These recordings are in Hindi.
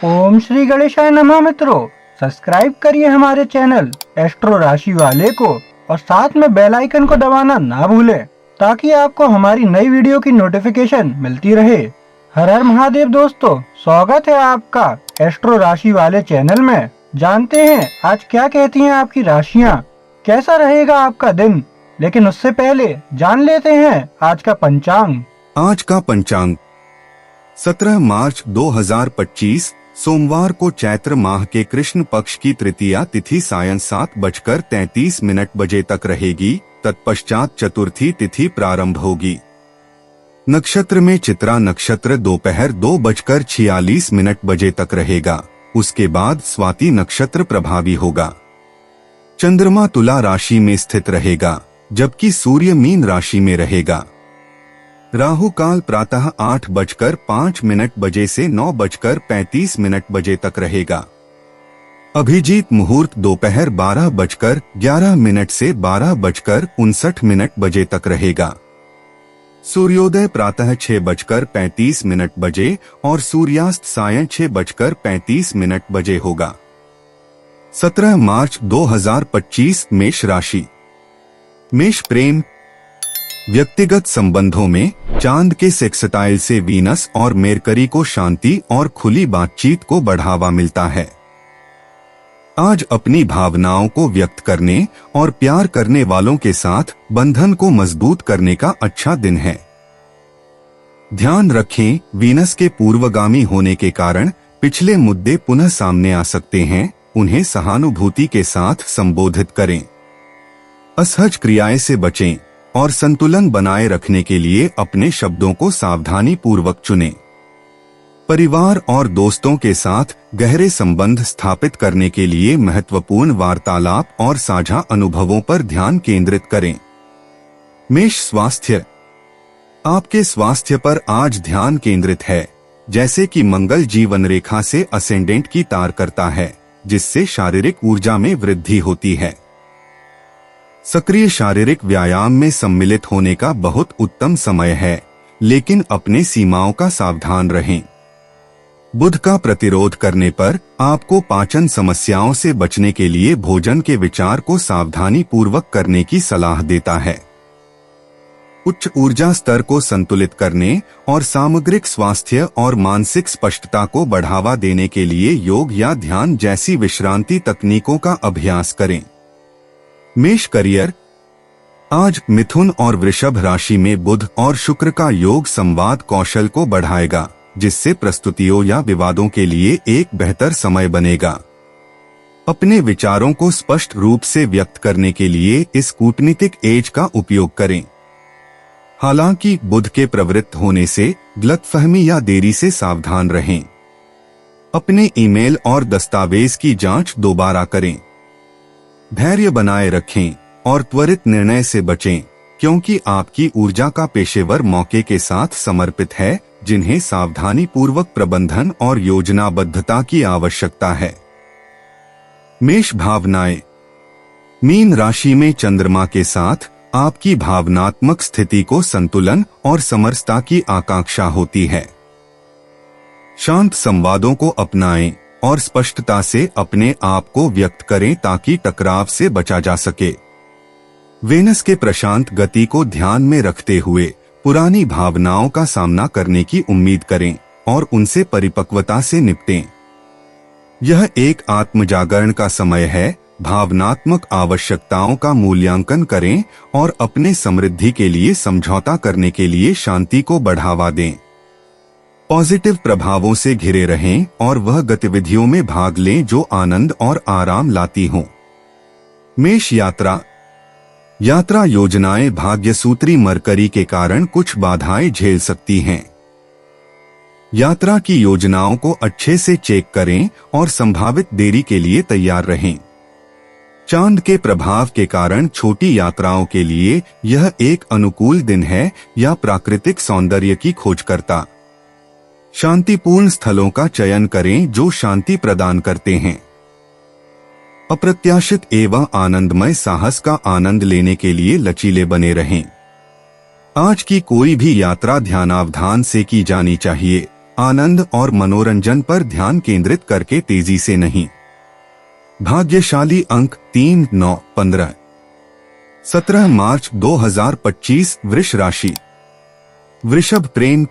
ओम श्री गणेशाय नमः। मित्रों, सब्सक्राइब करिए हमारे चैनल एस्ट्रो राशि वाले को और साथ में बेल आइकन को दबाना ना भूलें ताकि आपको हमारी नई वीडियो की नोटिफिकेशन मिलती रहे। हर हर महादेव दोस्तों, स्वागत है आपका एस्ट्रो राशि वाले चैनल में। जानते हैं आज क्या कहती हैं आपकी राशियां, कैसा रहेगा आपका दिन। लेकिन उससे पहले जान लेते हैं आज का पंचांग। आज का पंचांग 17 मार्च 2025 सोमवार को चैत्र माह के कृष्ण पक्ष की तृतीया तिथि सायं 7:33 तक रहेगी। तत्पश्चात चतुर्थी तिथि प्रारंभ होगी। नक्षत्र में चित्रा नक्षत्र दोपहर 2:46 तक रहेगा। उसके बाद स्वाति नक्षत्र प्रभावी होगा। चंद्रमा तुला राशि में स्थित रहेगा जबकि सूर्य मीन राशि में रहेगा। राहु काल प्रातः 8:05 से 9:35 तक रहेगा। अभिजीत मुहूर्त दोपहर 12:11 से 12:59 तक रहेगा। सूर्योदय प्रातः 6:35 और सूर्यास्त सायं 6:35 होगा। 17 मार्च 2025 मेष राशि। मेष प्रेम व्यक्तिगत संबंधों में चांद के सेक्सटाइल से वीनस और मेरकरी को शांति और खुली बातचीत को बढ़ावा मिलता है। आज अपनी भावनाओं को व्यक्त करने और प्यार करने वालों के साथ बंधन को मजबूत करने का अच्छा दिन है। ध्यान रखें, वीनस के पूर्वगामी होने के कारण पिछले मुद्दे पुनः सामने आ सकते हैं। उन्हें सहानुभूति के साथ संबोधित करें। असहज क्रियाएं से बचें और संतुलन बनाए रखने के लिए अपने शब्दों को सावधानी पूर्वक चुनें। परिवार और दोस्तों के साथ गहरे संबंध स्थापित करने के लिए महत्वपूर्ण वार्तालाप और साझा अनुभवों पर ध्यान केंद्रित करें। मेष स्वास्थ्य। आपके स्वास्थ्य पर आज ध्यान केंद्रित है, जैसे कि मंगल जीवन रेखा से असेंडेंट की तार करता है, जिससे शारीरिक ऊर्जा में वृद्धि होती है। सक्रिय शारीरिक व्यायाम में सम्मिलित होने का बहुत उत्तम समय है, लेकिन अपने सीमाओं का सावधान रहें। बुध का प्रतिरोध करने पर आपको पाचन समस्याओं से बचने के लिए भोजन के विचार को सावधानी पूर्वक करने की सलाह देता है। उच्च ऊर्जा स्तर को संतुलित करने और सामग्रिक स्वास्थ्य और मानसिक स्पष्टता को बढ़ावा देने के लिए योग या ध्यान जैसी विश्रांति तकनीकों का अभ्यास करें। मेष करियर। आज मिथुन और वृषभ राशि में बुध और शुक्र का योग संवाद कौशल को बढ़ाएगा, जिससे प्रस्तुतियों या विवादों के लिए एक बेहतर समय बनेगा। अपने विचारों को स्पष्ट रूप से व्यक्त करने के लिए इस कूटनीतिक एज का उपयोग करें। हालांकि बुध के प्रवृत्त होने से गलतफहमी या देरी से सावधान रहें। अपने ईमेल और दस्तावेज की जांच दोबारा करें। धैर्य बनाए रखें और त्वरित निर्णय से बचें, क्योंकि आपकी ऊर्जा का पेशेवर मौके के साथ समर्पित है, जिन्हें सावधानी पूर्वक प्रबंधन और योजनाबद्धता की आवश्यकता है। मेष भावनाएं। मीन राशि में चंद्रमा के साथ आपकी भावनात्मक स्थिति को संतुलन और समरसता की आकांक्षा होती है। शांत संवादों को अपनाएं और स्पष्टता से अपने आप को व्यक्त करें ताकि टकराव से बचा जा सके। वेनस के प्रशांत गति को ध्यान में रखते हुए पुरानी भावनाओं का सामना करने की उम्मीद करें और उनसे परिपक्वता से निपटें। यह एक आत्मजागरण का समय है। भावनात्मक आवश्यकताओं का मूल्यांकन करें और अपने समृद्धि के लिए समझौता करने के लिए शांति को बढ़ावा दें। पॉजिटिव प्रभावों से घिरे रहें और वह गतिविधियों में भाग लें जो आनंद और आराम लाती हों। मेष यात्रा। यात्रा योजनाएं भाग्यसूत्री मरकरी के कारण कुछ बाधाएं झेल सकती हैं। यात्रा की योजनाओं को अच्छे से चेक करें और संभावित देरी के लिए तैयार रहें। चांद के प्रभाव के कारण छोटी यात्राओं के लिए यह एक अनुकूल दिन है या प्राकृतिक सौंदर्य की खोज करता। शांतिपूर्ण स्थलों का चयन करें जो शांति प्रदान करते हैं। अप्रत्याशित एवं आनंदमय साहस का आनंद लेने के लिए लचीले बने रहें। आज की कोई भी यात्रा ध्यानावधान से की जानी चाहिए आनंद और मनोरंजन पर ध्यान केंद्रित करके तेजी से नहीं। भाग्यशाली अंक 3, 9, 15। 17 मार्च 2025 वृष राशि। वृषभ प्रेम।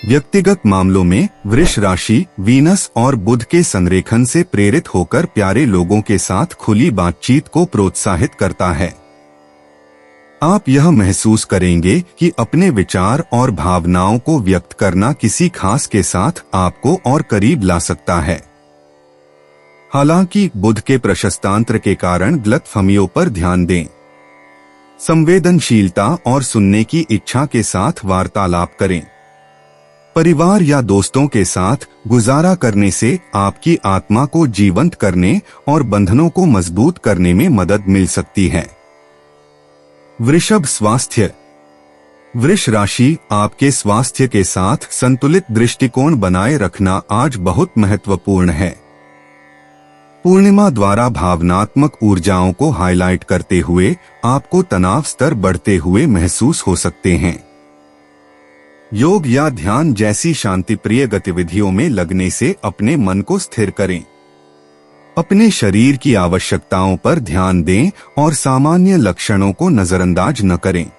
व्यक्तिगत मामलों में वृष राशि वीनस और बुध के संरेखन से प्रेरित होकर प्यारे लोगों के साथ खुली बातचीत को प्रोत्साहित करता है। आप यह महसूस करेंगे कि अपने विचार और भावनाओं को व्यक्त करना किसी खास के साथ आपको और करीब ला सकता है। हालांकि बुध के प्रशस्तांत्र के कारण गलतफहमियों पर ध्यान दें। संवेदनशीलता और सुनने की इच्छा के साथ वार्तालाप करें। परिवार या दोस्तों के साथ गुजारा करने से आपकी आत्मा को जीवंत करने और बंधनों को मजबूत करने में मदद मिल सकती है। वृषभ स्वास्थ्य। वृष राशि आपके स्वास्थ्य के साथ संतुलित दृष्टिकोण बनाए रखना आज बहुत महत्वपूर्ण है। पूर्णिमा द्वारा भावनात्मक ऊर्जाओं को हाईलाइट करते हुए आपको तनाव स्तर बढ़ते हुए महसूस हो सकते हैं। योग या ध्यान जैसी शांतिप्रिय गतिविधियों में लगने से अपने मन को स्थिर करें। अपने शरीर की आवश्यकताओं पर ध्यान दें और सामान्य लक्षणों को नजरअंदाज न करें।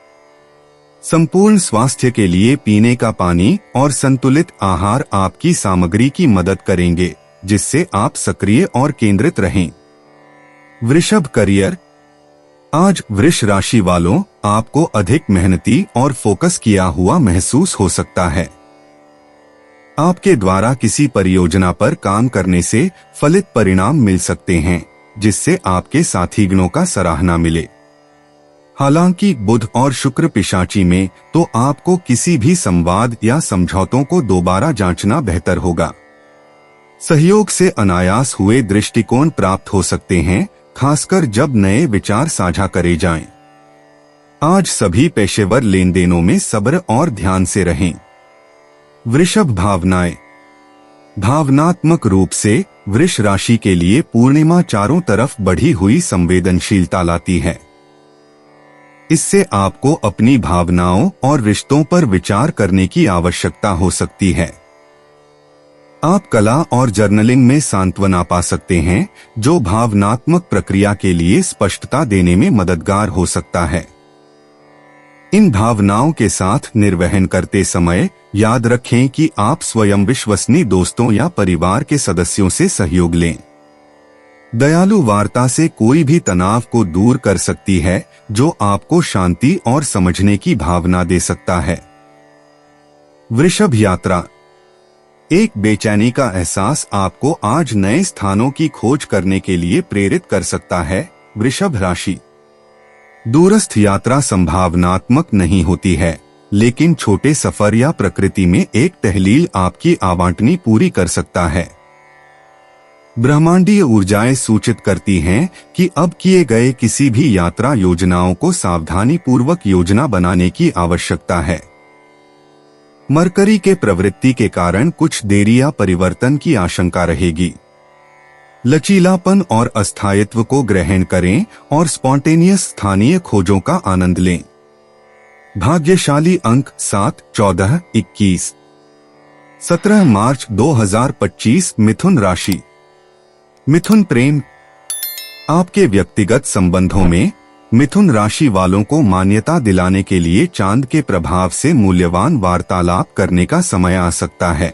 संपूर्ण स्वास्थ्य के लिए पीने का पानी और संतुलित आहार आपकी सामग्री की मदद करेंगे, जिससे आप सक्रिय और केंद्रित रहें। वृषभ करियर। आज वृष राशि वालों आपको अधिक मेहनती और फोकस किया हुआ महसूस हो सकता है। आपके द्वारा किसी परियोजना पर काम करने से फलित परिणाम मिल सकते हैं, जिससे आपके साथीगणों का सराहना मिले। हालांकि बुध और शुक्र पिशाची में, तो आपको किसी भी संवाद या समझौतों को दोबारा जांचना बेहतर होगा। सहयोग से अनायास हुए दृष्टिकोण प्राप्त हो सकते हैं, खासकर जब नए विचार साझा करे जाएं। आज सभी पेशेवर लेन देनों में सब्र और ध्यान से रहें। वृषभ भावनाएं। भावनात्मक रूप से वृष राशि के लिए पूर्णिमा चारों तरफ बढ़ी हुई संवेदनशीलता लाती है। इससे आपको अपनी भावनाओं और रिश्तों पर विचार करने की आवश्यकता हो सकती है। आप कला और जर्नलिंग में सांत्वना पा सकते हैं, जो भावनात्मक प्रक्रिया के लिए स्पष्टता देने में मददगार हो सकता है। इन भावनाओं के साथ निर्वहन करते समय याद रखें कि आप स्वयं विश्वसनीय दोस्तों या परिवार के सदस्यों से सहयोग लें। दयालु वार्ता से कोई भी तनाव को दूर कर सकती है, जो आपको शांति और समझने की भावना दे सकता है। वृषभ यात्रा। एक बेचैनी का एहसास आपको आज नए स्थानों की खोज करने के लिए प्रेरित कर सकता है। वृषभ राशि। दूरस्थ यात्रा संभावनात्मक नहीं होती है, लेकिन छोटे सफर या प्रकृति में एक टहलील आपकी आवंटनी पूरी कर सकता है। ब्रह्मांडीय ऊर्जाएं सूचित करती हैं कि अब किए गए किसी भी यात्रा योजनाओं को सावधानी पूर्वक योजना बनाने की आवश्यकता है। मरकरी के प्रवृत्ति के कारण कुछ देरी या परिवर्तन की आशंका रहेगी। लचीलापन और अस्थायित्व को ग्रहण करें और स्पॉन्टेनियस स्थानीय खोजों का आनंद लें। भाग्यशाली अंक 7, 14, 21। 17 मार्च 2025 मिथुन राशि। मिथुन प्रेम। आपके व्यक्तिगत संबंधों में मिथुन राशि वालों को मान्यता दिलाने के लिए चांद के प्रभाव से मूल्यवान वार्तालाप करने का समय आ सकता है।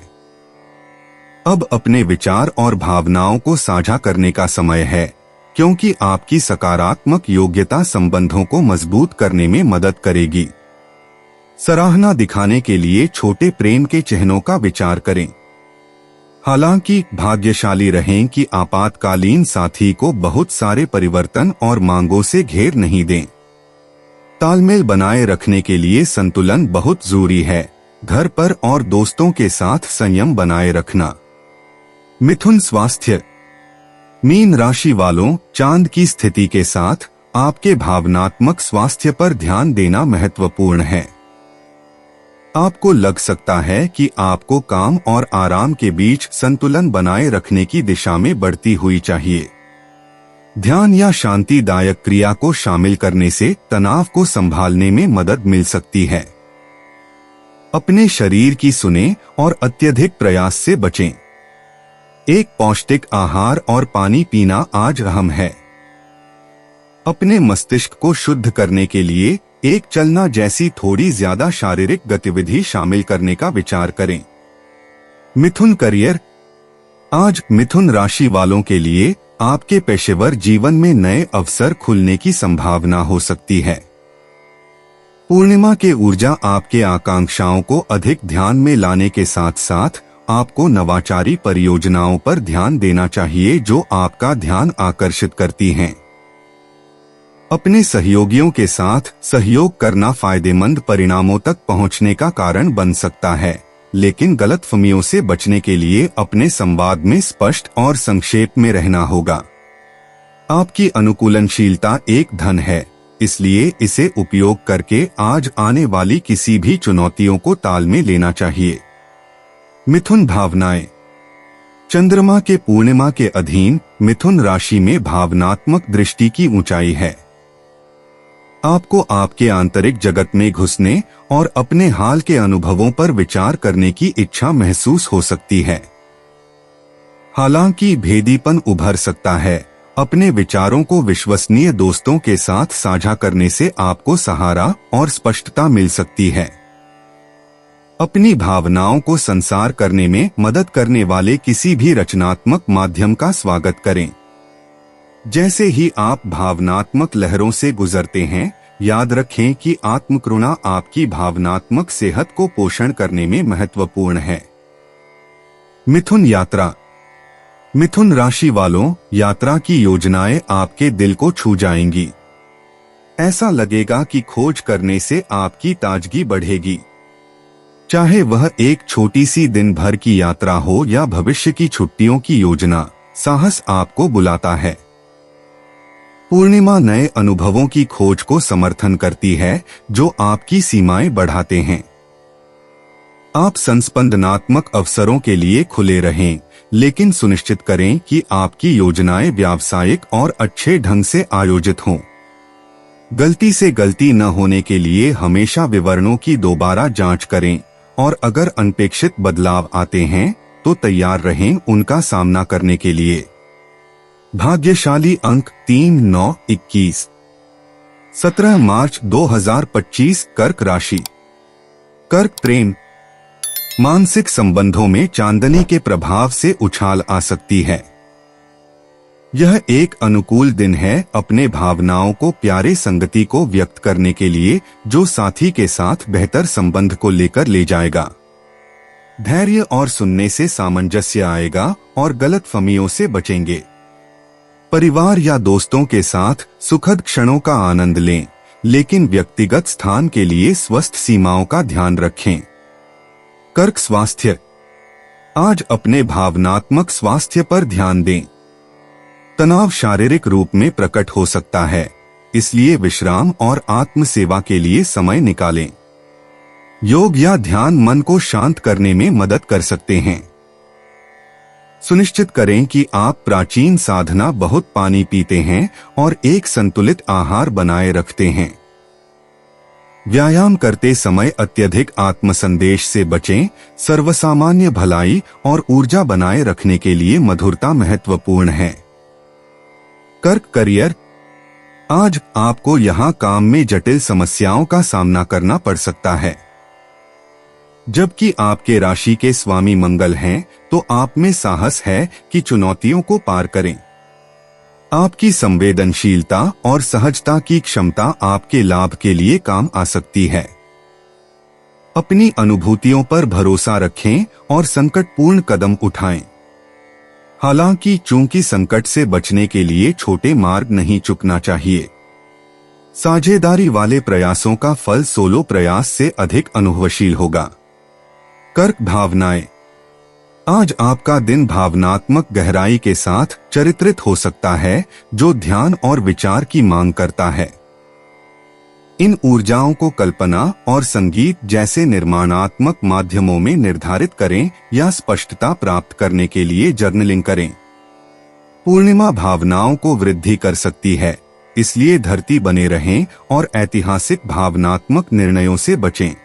अब अपने विचार और भावनाओं को साझा करने का समय है, क्योंकि आपकी सकारात्मक योग्यता संबंधों को मजबूत करने में मदद करेगी। सराहना दिखाने के लिए छोटे प्रेम के चिन्हों का विचार करें। हालांकि भाग्यशाली रहें कि आपातकालीन साथी को बहुत सारे परिवर्तन और मांगों से घेर नहीं दें। तालमेल बनाए रखने के लिए संतुलन बहुत जरूरी है। घर पर और दोस्तों के साथ संयम बनाए रखना। मिथुन स्वास्थ्य। मीन राशि वालों, चांद की स्थिति के साथ आपके भावनात्मक स्वास्थ्य पर ध्यान देना महत्वपूर्ण है। आपको लग सकता है कि आपको काम और आराम के बीच संतुलन बनाए रखने की दिशा में बढ़ती हुई चाहिए। ध्यान या शांतिदायक क्रिया को शामिल करने से तनाव को संभालने में मदद मिल सकती है। अपने शरीर की सुने और अत्यधिक प्रयास से बचें। एक पौष्टिक आहार और पानी पीना आज अहम है। अपने मस्तिष्क को शुद्ध करने के लिए एक चलना जैसी थोड़ी ज्यादा शारीरिक गतिविधि शामिल करने का विचार करें। मिथुन करियर। आज मिथुन राशि वालों के लिए आपके पेशेवर जीवन में नए अवसर खुलने की संभावना हो सकती है। पूर्णिमा के ऊर्जा आपके आकांक्षाओं को अधिक ध्यान में लाने के साथ साथ आपको नवाचारी परियोजनाओं पर ध्यान देना चाहिए जो आपका ध्यान आकर्षित करती हैं। अपने सहयोगियों के साथ सहयोग करना फायदेमंद परिणामों तक पहुंचने का कारण बन सकता है, लेकिन गलतफहमियों से बचने के लिए अपने संवाद में स्पष्ट और संक्षेप में रहना होगा। आपकी अनुकूलनशीलता एक धन है, इसलिए इसे उपयोग करके आज आने वाली किसी भी चुनौतियों को ताल में लेना चाहिए। मिथुन भावनाएं। चंद्रमा के पूर्णिमा के अधीन मिथुन राशि में भावनात्मक दृष्टि की ऊंचाई है। आपको आपके आंतरिक जगत में घुसने और अपने हाल के अनुभवों पर विचार करने की इच्छा महसूस हो सकती है। हालांकि भेदीपन उभर सकता है। अपने विचारों को विश्वसनीय दोस्तों के साथ साझा करने से आपको सहारा और स्पष्टता मिल सकती है। अपनी भावनाओं को संसार करने में मदद करने वाले किसी भी रचनात्मक माध्यम का स्वागत करें। जैसे ही आप भावनात्मक लहरों से गुजरते हैं, याद रखें कि आत्मकरुणा आपकी भावनात्मक सेहत को पोषण करने में महत्वपूर्ण है। मिथुन यात्रा। मिथुन राशि वालों, यात्रा की योजनाएं आपके दिल को छू जाएंगी। ऐसा लगेगा कि खोज करने से आपकी ताजगी बढ़ेगी। चाहे वह एक छोटी सी दिन भर की यात्रा हो या भविष्य की छुट्टियों की योजना, साहस आपको बुलाता है। पूर्णिमा नए अनुभवों की खोज को समर्थन करती है जो आपकी सीमाएं बढ़ाते हैं। आप संस्पंदनात्मक अवसरों के लिए खुले रहें, लेकिन सुनिश्चित करें कि आपकी योजनाएं व्यावसायिक और अच्छे ढंग से आयोजित हों। गलती से गलती न होने के लिए हमेशा विवरणों की दोबारा जांच करें और अगर अनपेक्षित बदलाव आते हैं तो तैयार रहें उनका सामना करने के लिए। भाग्यशाली अंक 3, 9, 21। 17 मार्च 2025 कर्क राशि। कर्क प्रेम। मानसिक संबंधों में चांदनी के प्रभाव से उछाल आ सकती है। यह एक अनुकूल दिन है अपने भावनाओं को प्यारे संगति को व्यक्त करने के लिए, जो साथी के साथ बेहतर संबंध को लेकर ले जाएगा। धैर्य और सुनने से सामंजस्य आएगा और गलतफहमियों से बचेंगे। परिवार या दोस्तों के साथ सुखद क्षणों का आनंद लें, लेकिन व्यक्तिगत स्थान के लिए स्वस्थ सीमाओं का ध्यान रखें। कर्क स्वास्थ्य। आज अपने भावनात्मक स्वास्थ्य पर ध्यान दें। तनाव शारीरिक रूप में प्रकट हो सकता है, इसलिए विश्राम और आत्म सेवा के लिए समय निकालें। योग या ध्यान मन को शांत करने में मदद कर सकते हैं। सुनिश्चित करें कि आप प्राचीन साधना बहुत पानी पीते हैं और एक संतुलित आहार बनाए रखते हैं। व्यायाम करते समय अत्यधिक आत्मसंदेश से बचें। सर्वसामान्य भलाई और ऊर्जा बनाए रखने के लिए मधुरता महत्वपूर्ण है। कर्क करियर। आज आपको यहां काम में जटिल समस्याओं का सामना करना पड़ सकता है। जबकि आपके राशि के स्वामी मंगल हैं, तो आप में साहस है कि चुनौतियों को पार करें। आपकी संवेदनशीलता और सहजता की क्षमता आपके लाभ के लिए काम आ सकती है। अपनी अनुभूतियों पर भरोसा रखें और संकटपूर्ण कदम उठाएं। हालांकि चूंकि संकट से बचने के लिए छोटे मार्ग नहीं चुकना चाहिए। साझेदारी वाले प्रयासों का फल सोलो प्रयास से अधिक अनुभवशील होगा। कर्क भावनाएं। आज आपका दिन भावनात्मक गहराई के साथ चरित्रित हो सकता है, जो ध्यान और विचार की मांग करता है। इन ऊर्जाओं को कल्पना और संगीत जैसे निर्माणात्मक माध्यमों में निर्धारित करें या स्पष्टता प्राप्त करने के लिए जर्नलिंग करें। पूर्णिमा भावनाओं को वृद्धि कर सकती है, इसलिए धरती बने रहें और ऐतिहासिक भावनात्मक निर्णयों से बचें।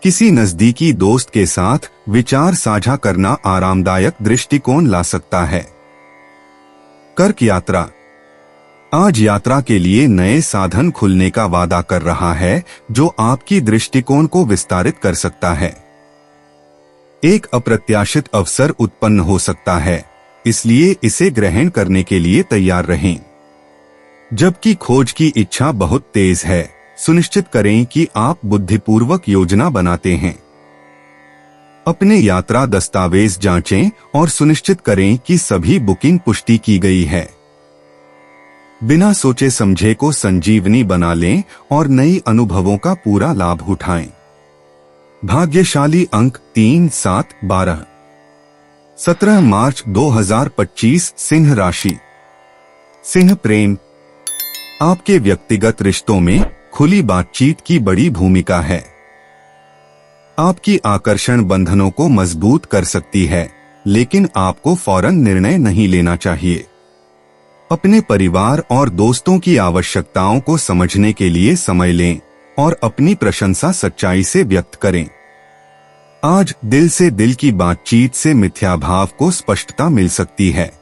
किसी नजदीकी दोस्त के साथ विचार साझा करना आरामदायक दृष्टिकोण ला सकता है। कर्क यात्रा। आज यात्रा के लिए नए साधन खुलने का वादा कर रहा है, जो आपकी दृष्टिकोण को विस्तारित कर सकता है। एक अप्रत्याशित अवसर उत्पन्न हो सकता है, इसलिए इसे ग्रहण करने के लिए तैयार रहें। जबकि खोज की इच्छा बहुत तेज है, सुनिश्चित करें कि आप बुद्धिपूर्वक योजना बनाते हैं। अपने यात्रा दस्तावेज जांचें और सुनिश्चित करें कि सभी बुकिंग पुष्टि की गई है। बिना सोचे समझे को संजीवनी बना लें और नई अनुभवों का पूरा लाभ उठाएं। भाग्यशाली अंक 3, 7, 12। 17 मार्च 2025 सिंह राशि। सिंह प्रेम। आपके व्यक्तिगत रिश्तों में खुली बातचीत की बड़ी भूमिका है। आपकी आकर्षण बंधनों को मजबूत कर सकती है, लेकिन आपको फौरन निर्णय नहीं लेना चाहिए। अपने परिवार और दोस्तों की आवश्यकताओं को समझने के लिए समय लें और अपनी प्रशंसा सच्चाई से व्यक्त करें। आज दिल से दिल की बातचीत से मिथ्याभाव को स्पष्टता मिल सकती है।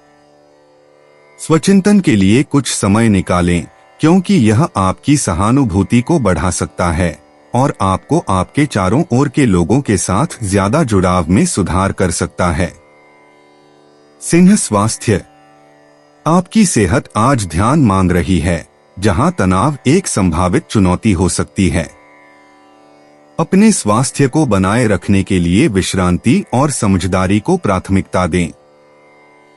स्वचिंतन के लिए कुछ समय निकालें, क्योंकि यह आपकी सहानुभूति को बढ़ा सकता है और आपको आपके चारों ओर के लोगों के साथ ज्यादा जुड़ाव में सुधार कर सकता है। सिंह स्वास्थ्य। आपकी सेहत आज ध्यान मांग रही है, जहां तनाव एक संभावित चुनौती हो सकती है। अपने स्वास्थ्य को बनाए रखने के लिए विश्रांति और समझदारी को प्राथमिकता दें।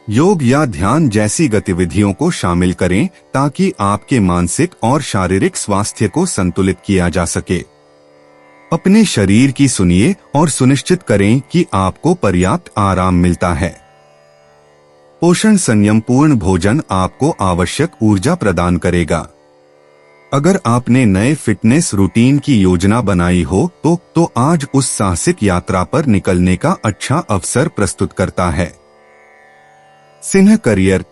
योग या ध्यान जैसी गतिविधियों को शामिल करें ताकि आपके मानसिक और शारीरिक स्वास्थ्य को संतुलित किया जा सके। अपने शरीर की सुनिए और सुनिश्चित करें कि आपको पर्याप्त आराम मिलता है। पोषण संयमपूर्ण भोजन आपको आवश्यक ऊर्जा प्रदान करेगा। अगर आपने नए फिटनेस रूटीन की योजना बनाई हो तो आज उस साहसिक यात्रा पर निकलने का अच्छा अवसर प्रस्तुत करता है। सिंह करियर।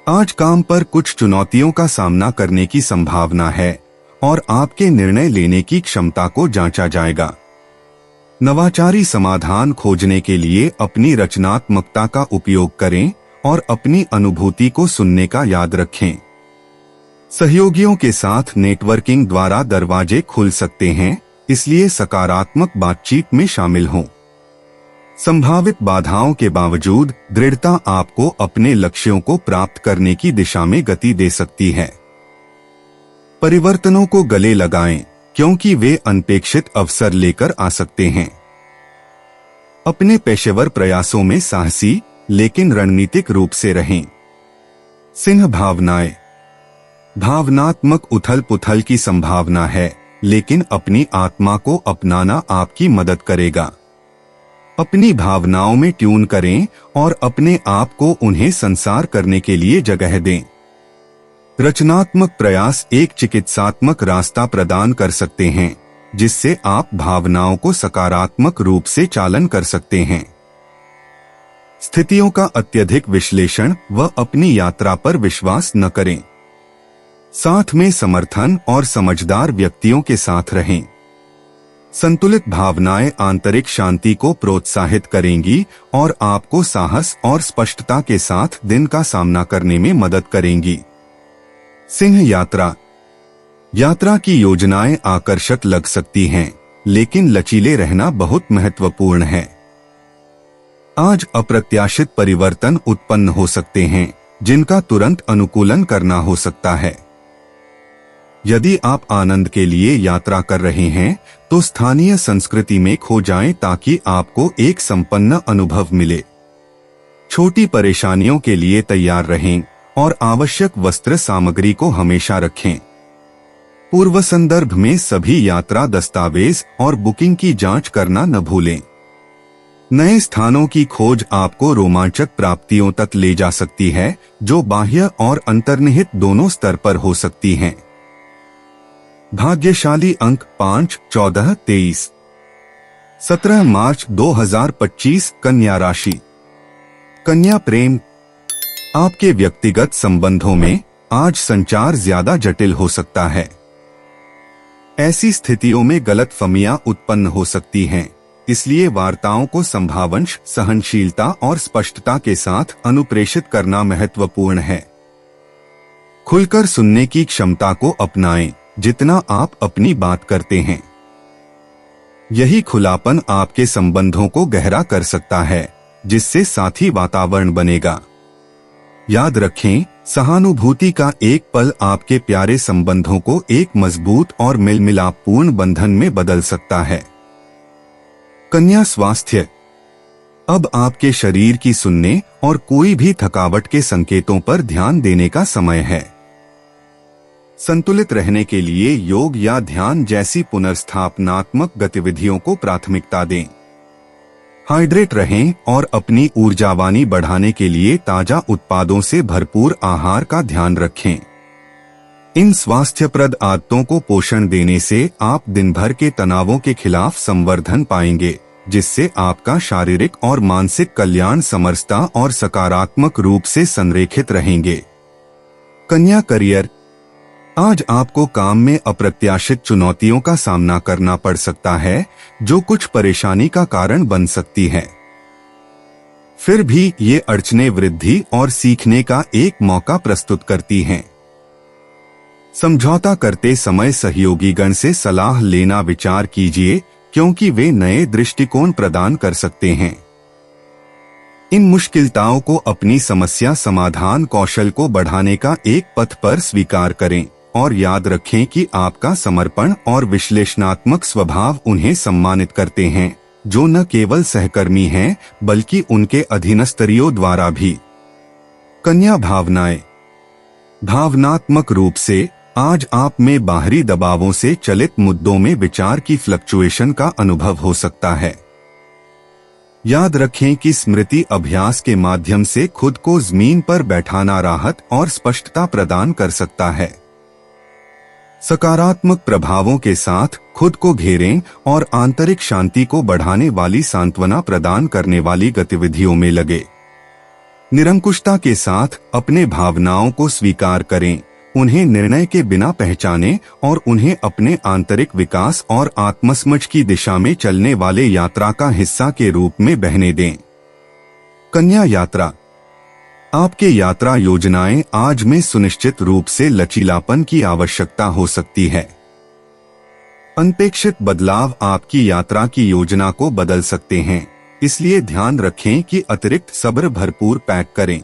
आज काम पर कुछ चुनौतियों का सामना करने की संभावना है और आपके निर्णय लेने की क्षमता को जांचा जाएगा। नवाचारी समाधान खोजने के लिए अपनी रचनात्मकता का उपयोग करें और अपनी अनुभूति को सुनने का याद रखें। सहयोगियों के साथ नेटवर्किंग द्वारा दरवाजे खुल सकते हैं, इसलिए सकारात्मक बातचीत में शामिल हों। संभावित बाधाओं के बावजूद दृढ़ता आपको अपने लक्ष्यों को प्राप्त करने की दिशा में गति दे सकती है। परिवर्तनों को गले लगाएं, क्योंकि वे अनपेक्षित अवसर लेकर आ सकते हैं। अपने पेशेवर प्रयासों में साहसी लेकिन रणनीतिक रूप से रहें। सिंह भावनाएं। भावनात्मक उथल-पुथल की संभावना है, लेकिन अपनी आत्मा को अपनाना आपकी मदद करेगा। अपनी भावनाओं में ट्यून करें और अपने आप को उन्हें संसार करने के लिए जगह दें। रचनात्मक प्रयास एक चिकित्सात्मक रास्ता प्रदान कर सकते हैं, जिससे आप भावनाओं को सकारात्मक रूप से चालन कर सकते हैं। स्थितियों का अत्यधिक विश्लेषण व अपनी यात्रा पर विश्वास न करें। साथ में समर्थन और समझदार व्यक्तियों के साथ रहें। संतुलित भावनाएं आंतरिक शांति को प्रोत्साहित करेंगी और आपको साहस और स्पष्टता के साथ दिन का सामना करने में मदद करेंगी। सिंह यात्रा। यात्रा की योजनाएं आकर्षक लग सकती हैं, लेकिन लचीले रहना बहुत महत्वपूर्ण है। आज अप्रत्याशित परिवर्तन उत्पन्न हो सकते हैं, जिनका तुरंत अनुकूलन करना हो सकता है। यदि आप आनंद के लिए यात्रा कर रहे हैं, तो स्थानीय संस्कृति में खो जाएं ताकि आपको एक संपन्न अनुभव मिले। छोटी परेशानियों के लिए तैयार रहें और आवश्यक वस्त्र सामग्री को हमेशा रखें। पूर्व संदर्भ में सभी यात्रा दस्तावेज और बुकिंग की जांच करना न भूलें। नए स्थानों की खोज आपको रोमांचक प्राप्तियों तक ले जा सकती है, जो बाह्य और अंतर्निहित दोनों स्तर पर हो सकती हैं। भाग्यशाली अंक 5, 14, 23। 17 मार्च 2025 कन्या राशि। कन्या प्रेम। आपके व्यक्तिगत संबंधों में आज संचार ज्यादा जटिल हो सकता है। ऐसी स्थितियों में गलतफहमियां उत्पन्न हो सकती हैं, इसलिए वार्ताओं को संभावंश, सहनशीलता और स्पष्टता के साथ अनुप्रेषित करना महत्वपूर्ण है। खुलकर सुनने की क्षमता को अपनाएं, जितना आप अपनी बात करते हैं। यही खुलापन आपके संबंधों को गहरा कर सकता है, जिससे साथी वातावरण बनेगा। याद रखें, सहानुभूति का एक पल आपके प्यारे संबंधों को एक मजबूत और मिलमिलापपूर्ण बंधन में बदल सकता है। कन्या स्वास्थ्य। अब आपके शरीर की सुनने और कोई भी थकावट के संकेतों पर ध्यान देने का समय है। संतुलित रहने के लिए योग या ध्यान जैसी पुनर्स्थापनात्मक गतिविधियों को प्राथमिकता दें। हाइड्रेट रहें और अपनी ऊर्जावानी बढ़ाने के लिए ताजा उत्पादों से भरपूर आहार का ध्यान रखें। इन स्वास्थ्यप्रद आदतों को पोषण देने से आप दिन भर के तनावों के खिलाफ संवर्धन पाएंगे, जिससे आपका शारीरिक और मानसिक कल्याण समरसता और सकारात्मक रूप से संरेखित रहेंगे। कन्या करियर। आज आपको काम में अप्रत्याशित चुनौतियों का सामना करना पड़ सकता है, जो कुछ परेशानी का कारण बन सकती है। फिर भी ये अड़चनें वृद्धि और सीखने का एक मौका प्रस्तुत करती हैं। समझौता करते समय सहयोगीगण से सलाह लेना विचार कीजिए, क्योंकि वे नए दृष्टिकोण प्रदान कर सकते हैं। इन मुश्किलताओं को अपनी समस्या समाधान कौशल को बढ़ाने का एक पथ पर स्वीकार करें और याद रखें कि आपका समर्पण और विश्लेषणात्मक स्वभाव उन्हें सम्मानित करते हैं, जो न केवल सहकर्मी हैं बल्कि उनके अधीनस्थरियों द्वारा भी। कन्या भावनाएं। भावनात्मक रूप से आज आप में बाहरी दबावों से चलित मुद्दों में विचार की फ्लक्चुएशन का अनुभव हो सकता है। याद रखें कि स्मृति अभ्यास के माध्यम से खुद को जमीन पर बैठाना राहत और स्पष्टता प्रदान कर सकता है। सकारात्मक प्रभावों के साथ खुद को घेरें और आंतरिक शांति को बढ़ाने वाली सांत्वना प्रदान करने वाली गतिविधियों में लगे। निरंकुशता के साथ अपने भावनाओं को स्वीकार करें, उन्हें निर्णय के बिना पहचानें और उन्हें अपने आंतरिक विकास और आत्मसमझ की दिशा में चलने वाले यात्रा का हिस्सा के रूप में बहने दें। कन्या यात्रा। आपके यात्रा योजनाएं आज में सुनिश्चित रूप से लचीलापन की आवश्यकता हो सकती है। अनपेक्षित बदलाव आपकी यात्रा की योजना को बदल सकते हैं, इसलिए ध्यान रखें कि अतिरिक्त सब्र भरपूर पैक करें।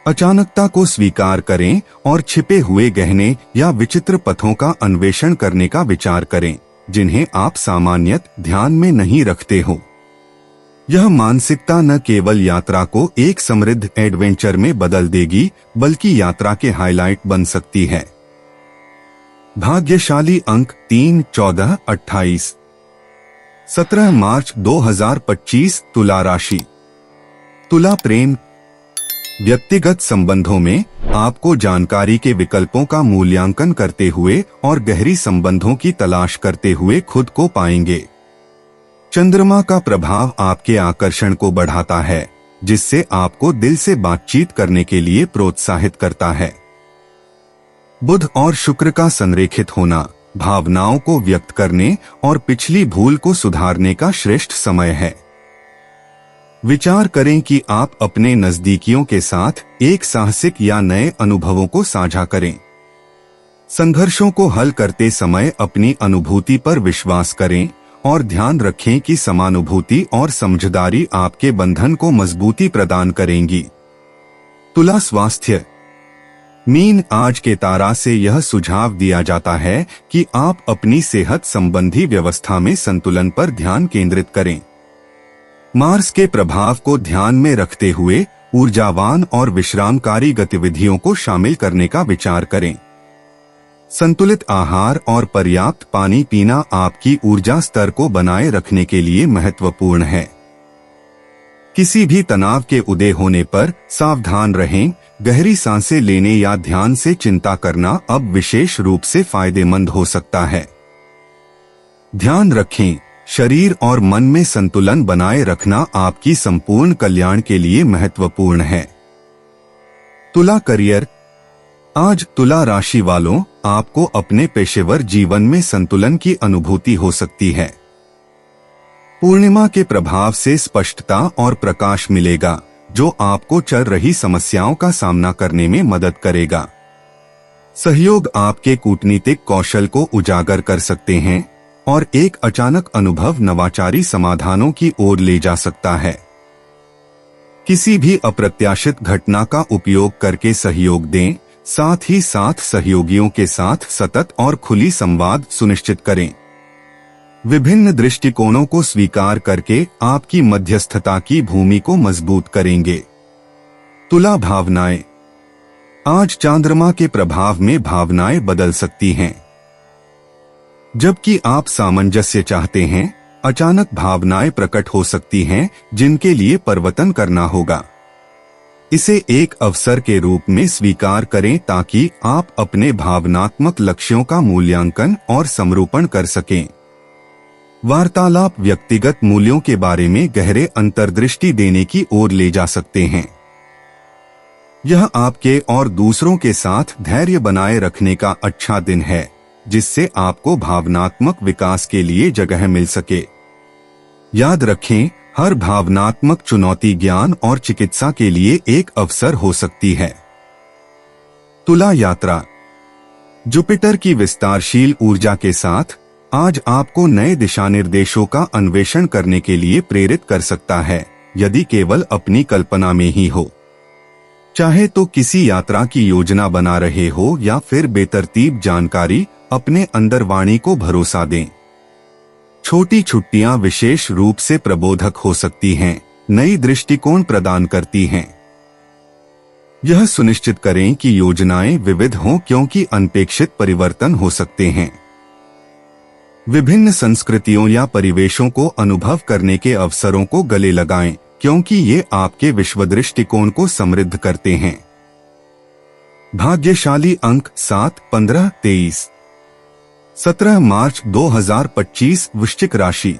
अचानकता को स्वीकार करें और छिपे हुए गहने या विचित्र पथों का अन्वेषण करने का विचार करें, जिन्हें आप सामान्यतः ध्यान में नहीं रखते हो। यह मानसिकता न केवल यात्रा को एक समृद्ध एडवेंचर में बदल देगी, बल्कि यात्रा के हाइलाइट बन सकती है। भाग्यशाली अंक 3, 14, 28। 17 मार्च 2025 तुला राशि। तुला प्रेम। व्यक्तिगत संबंधों में आपको जानकारी के विकल्पों का मूल्यांकन करते हुए और गहरी संबंधों की तलाश करते हुए खुद को पाएंगे। चंद्रमा का प्रभाव आपके आकर्षण को बढ़ाता है, जिससे आपको दिल से बातचीत करने के लिए प्रोत्साहित करता है। बुध और शुक्र का संरेखित होना भावनाओं को व्यक्त करने और पिछली भूल को सुधारने का श्रेष्ठ समय है। विचार करें कि आप अपने नजदीकियों के साथ एक साहसिक या नए अनुभवों को साझा करें। संघर्षों को हल करते समय अपनी अनुभूति पर विश्वास करें और ध्यान रखें कि समानुभूति और समझदारी आपके बंधन को मजबूती प्रदान करेंगी। तुला स्वास्थ्य। मीन। आज के तारा से यह सुझाव दिया जाता है कि आप अपनी सेहत संबंधी व्यवस्था में संतुलन पर ध्यान केंद्रित करें। मार्स के प्रभाव को ध्यान में रखते हुए ऊर्जावान और विश्रामकारी गतिविधियों को शामिल करने का विचार करें। संतुलित आहार और पर्याप्त पानी पीना आपकी ऊर्जा स्तर को बनाए रखने के लिए महत्वपूर्ण है। किसी भी तनाव के उदय होने पर सावधान रहें। गहरी सांसें लेने या ध्यान से चिंता करना अब विशेष रूप से फायदेमंद हो सकता है। ध्यान रखें, शरीर और मन में संतुलन बनाए रखना आपकी संपूर्ण कल्याण के लिए महत्वपूर्ण है। तुला करियर। आज तुला राशि वालों आपको अपने पेशेवर जीवन में संतुलन की अनुभूति हो सकती है। पूर्णिमा के प्रभाव से स्पष्टता और प्रकाश मिलेगा, जो आपको चल रही समस्याओं का सामना करने में मदद करेगा। सहयोग आपके कूटनीतिक कौशल को उजागर कर सकते हैं और एक अचानक अनुभव नवाचारी समाधानों की ओर ले जा सकता है। किसी भी अप्रत्याशित घटना का उपयोग करके सहयोग दें, साथ ही साथ सहयोगियों के साथ सतत और खुली संवाद सुनिश्चित करें। विभिन्न दृष्टिकोणों को स्वीकार करके आपकी मध्यस्थता की भूमि को मजबूत करेंगे। तुला भावनाएं। आज चंद्रमा के प्रभाव में भावनाएं बदल सकती हैं। जबकि आप सामंजस्य चाहते हैं, अचानक भावनाएं प्रकट हो सकती हैं जिनके लिए परिवर्तन करना होगा। इसे एक अवसर के रूप में स्वीकार करें ताकि आप अपने भावनात्मक लक्ष्यों का मूल्यांकन और समरूपण कर सकें। वार्तालाप व्यक्तिगत मूल्यों के बारे में गहरे अंतर्दृष्टि देने की ओर ले जा सकते हैं। यह आपके और दूसरों के साथ धैर्य बनाए रखने का अच्छा दिन है, जिससे आपको भावनात्मक विकास के लिए जगह मिल सके। याद रखें, हर भावनात्मक चुनौती ज्ञान और चिकित्सा के लिए एक अवसर हो सकती है। तुला यात्रा। जुपिटर की विस्तारशील ऊर्जा के साथ आज आपको नए दिशानिर्देशों का अन्वेषण करने के लिए प्रेरित कर सकता है, यदि केवल अपनी कल्पना में ही हो। चाहे तो किसी यात्रा की योजना बना रहे हो या फिर बेतरतीब जानकारी, अपने अंदर वाणी को भरोसा दें। छोटी छुट्टियां विशेष रूप से प्रबोधक हो सकती हैं, नई दृष्टिकोण प्रदान करती हैं। यह सुनिश्चित करें कि योजनाएं विविध हों क्योंकि अनपेक्षित परिवर्तन हो सकते हैं। विभिन्न संस्कृतियों या परिवेशों को अनुभव करने के अवसरों को गले लगाएं, क्योंकि ये आपके विश्व दृष्टिकोण को समृद्ध करते हैं। भाग्यशाली अंक 7, 15, 23। 17 मार्च 2025 वृश्चिक राशि।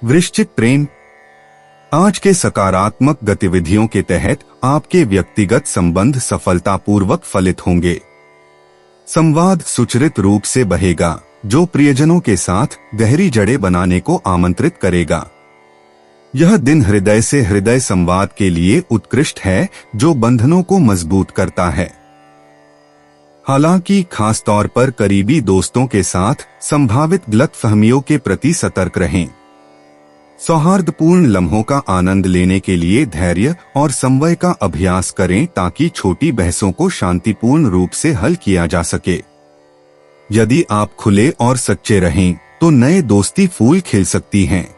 वृश्चिक प्रेम। आज के सकारात्मक गतिविधियों के तहत आपके व्यक्तिगत संबंध सफलतापूर्वक फलित होंगे। संवाद सुचारू रूप से बहेगा, जो प्रियजनों के साथ गहरी जड़ें बनाने को आमंत्रित करेगा। यह दिन हृदय से हृदय संवाद के लिए उत्कृष्ट है, जो बंधनों को मजबूत करता है। हालांकि खास तौर पर करीबी दोस्तों के साथ संभावित गलतफहमियों के प्रति सतर्क रहें। सौहार्दपूर्ण लम्हों का आनंद लेने के लिए धैर्य और संवय का अभ्यास करें ताकि छोटी बहसों को शांतिपूर्ण रूप से हल किया जा सके। यदि आप खुले और सच्चे रहें, तो नए दोस्ती फूल खिल सकती हैं।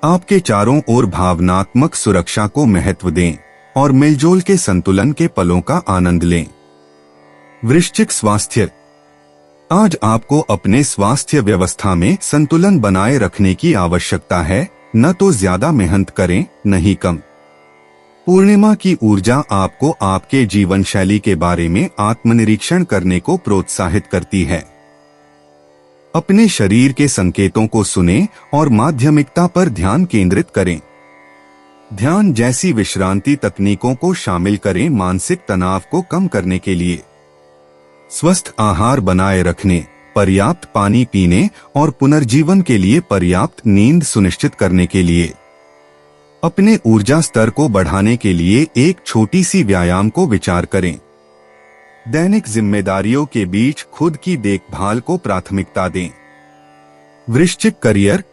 आपके चारों ओर भावनात्मक सुरक्षा को महत्व दें और मिलजोल के संतुलन के पलों का आनंद लें। वृश्चिक स्वास्थ्य। आज आपको अपने स्वास्थ्य व्यवस्था में संतुलन बनाए रखने की आवश्यकता है, न तो ज्यादा मेहनत करें, न ही कम। पूर्णिमा की ऊर्जा आपको आपके जीवन शैली के बारे में आत्मनिरीक्षण करने को प्रोत्साहित करती है। अपने शरीर के संकेतों को सुनें और माध्यमिकता पर ध्यान केंद्रित करें। ध्यान जैसी विश्रांति तकनीकों को शामिल करें मानसिक तनाव को कम करने के लिए। स्वस्थ आहार बनाए रखने, पर्याप्त पानी पीने और पुनर्जीवन के लिए पर्याप्त नींद सुनिश्चित करने के लिए। अपने ऊर्जा स्तर को बढ़ाने के लिए एक छोटी सी व्यायाम को विचार करें। दैनिक जिम्मेदारियों के बीच खुद की देखभाल को प्राथमिकता दें। वृश्चिक करियर।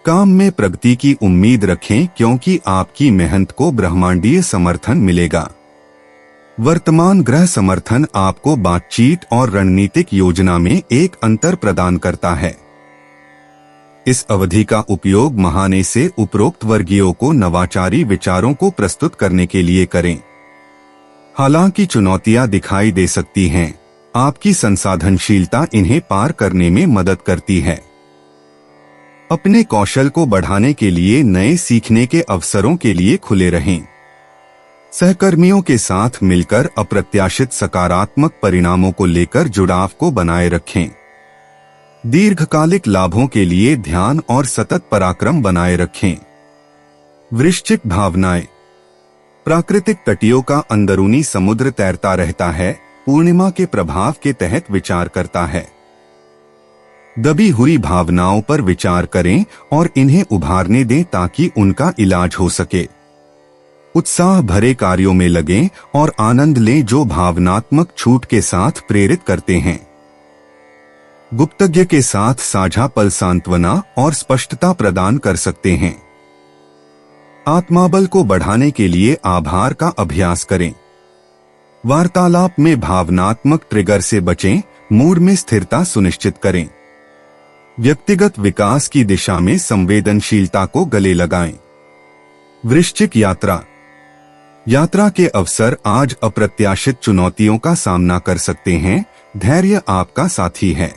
काम में प्रगति की उम्मीद रखें क्योंकि आपकी मेहनत को ब्रह्मांडीय समर्थन मिलेगा। वर्तमान ग्रह समर्थन आपको बातचीत और रणनीतिक योजना में एक अंतर प्रदान करता है। इस अवधि का उपयोग महाने से उपरोक्त वर्गीयों को नवाचारी विचारों को प्रस्तुत करने के लिए करें। हालांकि चुनौतियां दिखाई दे सकती हैं, आपकी संसाधनशीलता इन्हें पार करने में मदद करती है। अपने कौशल को बढ़ाने के लिए नए सीखने के अवसरों के लिए खुले रहें। सहकर्मियों के साथ मिलकर अप्रत्याशित सकारात्मक परिणामों को लेकर जुड़ाव को बनाए रखें। दीर्घकालिक लाभों के लिए ध्यान और सतत पराक्रम बनाए रखें। वृश्चिक भावनाएं। प्राकृतिक तटियों का अंदरूनी समुद्र तैरता रहता है, पूर्णिमा के प्रभाव के तहत विचार करता है। दबी हुई भावनाओं पर विचार करें और इन्हें उभारने दें ताकि उनका इलाज हो सके। उत्साह भरे कार्यों में लगें और आनंद लें जो भावनात्मक छूट के साथ प्रेरित करते हैं। गुप्तज्ञ के साथ साझा पल सांत्वना और स्पष्टता प्रदान कर सकते हैं। आत्माबल को बढ़ाने के लिए आभार का अभ्यास करें। वार्तालाप में भावनात्मक ट्रिगर से बचें, मूड में स्थिरता सुनिश्चित करें। व्यक्तिगत विकास की दिशा में संवेदनशीलता को गले लगाएं। वृश्चिक यात्रा के अवसर आज अप्रत्याशित चुनौतियों का सामना कर सकते हैं। धैर्य आपका साथी है।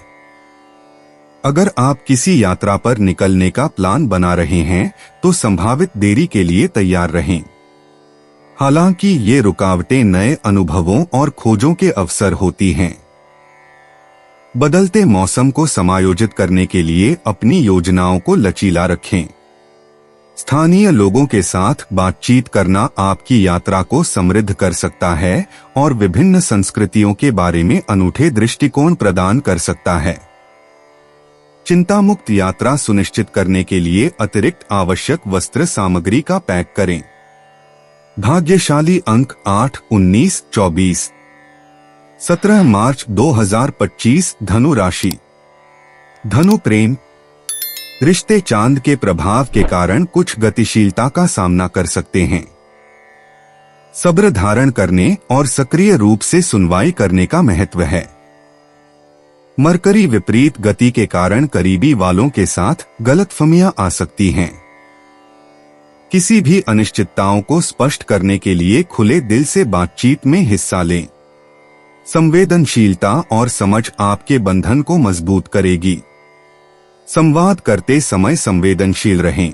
अगर आप किसी यात्रा पर निकलने का प्लान बना रहे हैं तो संभावित देरी के लिए तैयार रहें। हालांकि ये रुकावटें नए अनुभवों और खोजों के अवसर होती हैं। बदलते मौसम को समायोजित करने के लिए अपनी योजनाओं को लचीला रखें। स्थानीय लोगों के साथ बातचीत करना आपकी यात्रा को समृद्ध कर सकता है और विभिन्न संस्कृतियों के बारे में अनूठे दृष्टिकोण प्रदान कर सकता है। चिंता मुक्त यात्रा सुनिश्चित करने के लिए अतिरिक्त आवश्यक वस्त्र सामग्री का पैक करें। भाग्यशाली अंक 8, 19, 24। 17 मार्च 2025 धनु राशि। धनु प्रेम रिश्ते चांद के प्रभाव के कारण कुछ गतिशीलता का सामना कर सकते हैं। सब्र धारण करने और सक्रिय रूप से सुनवाई करने का महत्व है। मरकरी विपरीत गति के कारण करीबी वालों के साथ गलतफहमियां आ सकती हैं। किसी भी अनिश्चितताओं को स्पष्ट करने के लिए खुले दिल से बातचीत में हिस्सा लें। संवेदनशीलता और समझ आपके बंधन को मजबूत करेगी। संवाद करते समय संवेदनशील रहें।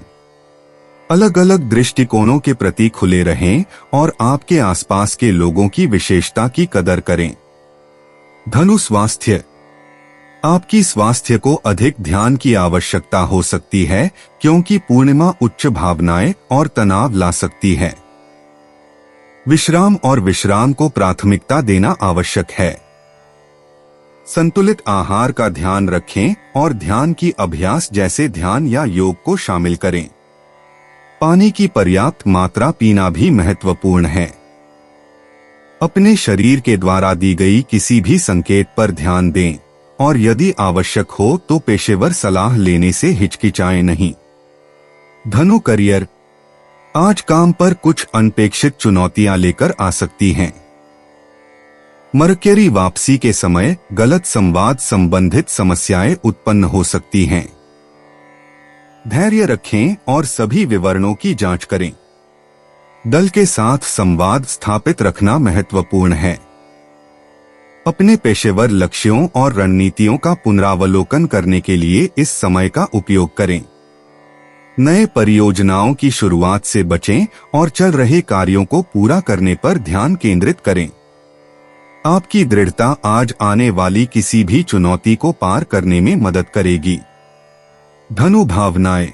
अलग अलग दृष्टिकोणों के प्रति खुले रहें और आपके आसपास के लोगों की विशेषता की कदर करें। धनु स्वास्थ्य आपकी स्वास्थ्य को अधिक ध्यान की आवश्यकता हो सकती है क्योंकि पूर्णिमा उच्च भावनाएं और तनाव ला सकती है। विश्राम को प्राथमिकता देना आवश्यक है। संतुलित आहार का ध्यान रखें और ध्यान की अभ्यास जैसे ध्यान या योग को शामिल करें। पानी की पर्याप्त मात्रा पीना भी महत्वपूर्ण है। अपने शरीर के द्वारा दी गई किसी भी संकेत पर ध्यान दें और यदि आवश्यक हो तो पेशेवर सलाह लेने से हिचकिचाएं नहीं। धनु करियर आज काम पर कुछ अनपेक्षित चुनौतियां लेकर आ सकती हैं। मरकरी वापसी के समय गलत संवाद संबंधित समस्याएं उत्पन्न हो सकती हैं। धैर्य रखें और सभी विवरणों की जांच करें। दल के साथ संवाद स्थापित रखना महत्वपूर्ण है। अपने पेशेवर लक्ष्यों और रणनीतियों का पुनरावलोकन करने के लिए इस समय का उपयोग करें। नए परियोजनाओं की शुरुआत से बचें और चल रहे कार्यों को पूरा करने पर ध्यान केंद्रित करें। आपकी दृढ़ता आज आने वाली किसी भी चुनौती को पार करने में मदद करेगी। धनु भावनाएं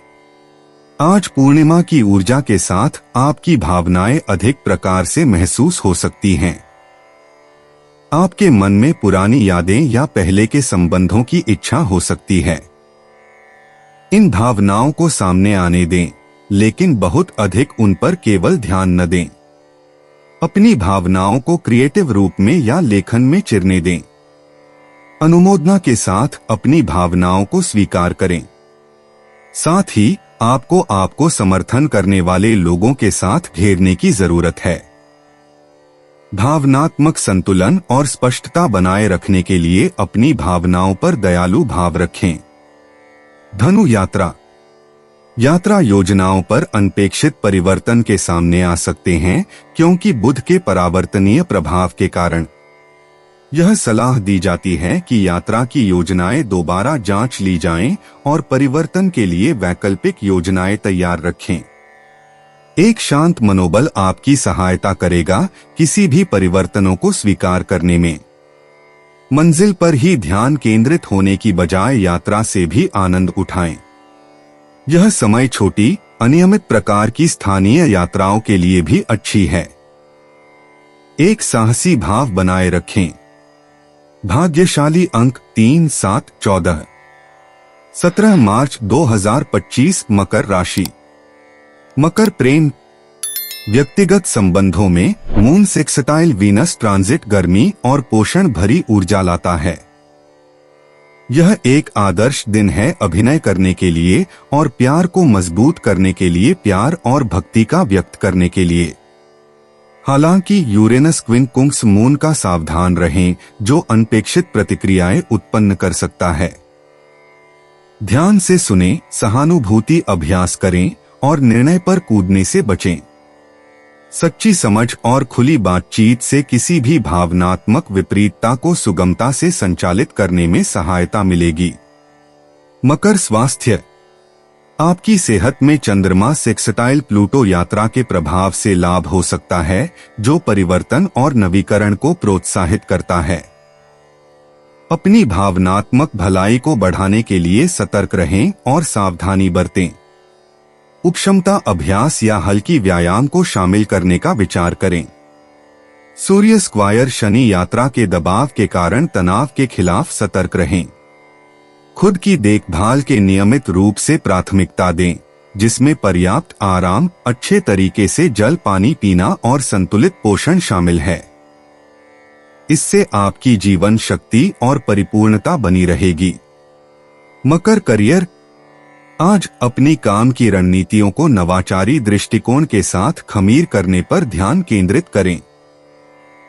आज पूर्णिमा की ऊर्जा के साथ आपकी भावनाएं अधिक प्रकार से महसूस हो सकती हैं। आपके मन में पुरानी यादें या पहले के संबंधों की इच्छा हो सकती है। इन भावनाओं को सामने आने दें, लेकिन बहुत अधिक उन पर केवल ध्यान न दें। अपनी भावनाओं को क्रिएटिव रूप में या लेखन में चिरने दें। अनुमोदना के साथ अपनी भावनाओं को स्वीकार करें। साथ ही आपको समर्थन करने वाले लोगों के साथ घेरने की जरूरत है। भावनात्मक संतुलन और स्पष्टता बनाए रखने के लिए अपनी भावनाओं पर दयालु भाव रखें। धनु यात्रा योजनाओं पर अनपेक्षित परिवर्तन के सामने आ सकते हैं क्योंकि बुध के परावर्तनीय प्रभाव के कारण। यह सलाह दी जाती है कि यात्रा की योजनाएं दोबारा जांच ली जाएं और परिवर्तन के लिए वैकल्पिक योजनाएं तैयार रखें। एक शांत मनोबल आपकी सहायता करेगा किसी भी परिवर्तनों को स्वीकार करने में। मंजिल पर ही ध्यान केंद्रित होने की बजाय यात्रा से भी आनंद उठाएं। यह समय छोटी, अनियमित प्रकार की स्थानीय यात्राओं के लिए भी अच्छी है। एक साहसी भाव बनाए रखें, भाग्यशाली अंक 3, 7, 14। 17 मार्च 2025 मकर राशि। मकर प्रेम। व्यक्तिगत संबंधों में मून सेक्सटाइल वीनस ट्रांजिट गर्मी और पोषण भरी ऊर्जा लाता है। यह एक आदर्श दिन है अभिनय करने के लिए और प्यार को मजबूत करने के लिए, प्यार और भक्ति का व्यक्त करने के लिए। हालांकि यूरेनस क्विंकुंक्स मून का सावधान रहें, जो अनपेक्षित प्रतिक्रियाएं उत्पन्न कर सकता है। ध्यान से सुनें, सहानुभूति अभ्यास करें और निर्णय पर कूदने से बचें। सच्ची समझ और खुली बातचीत से किसी भी भावनात्मक विपरीतता को सुगमता से संचालित करने में सहायता मिलेगी। मकर स्वास्थ्य। आपकी सेहत में चंद्रमा सेक्सटाइल प्लूटो यात्रा के प्रभाव से लाभ हो सकता है, जो परिवर्तन और नवीकरण को प्रोत्साहित करता है। अपनी भावनात्मक भलाई को बढ़ाने के लिए सतर्क रहें और सावधानी बरतें। उपक्षमता अभ्यास या हल्की व्यायाम को शामिल करने का विचार करें। सूर्य स्क्वायर शनि यात्रा के दबाव के कारण तनाव के खिलाफ सतर्क रहें। खुद की देखभाल के नियमित रूप से प्राथमिकता दें, जिसमें पर्याप्त आराम, अच्छे तरीके से जल पानी पीना और संतुलित पोषण शामिल है। इससे आपकी जीवन शक्ति और परिपूर्णता बनी रहेगी। मकर करियर। आज अपनी काम की रणनीतियों को नवाचारी दृष्टिकोण के साथ खमीर करने पर ध्यान केंद्रित करें।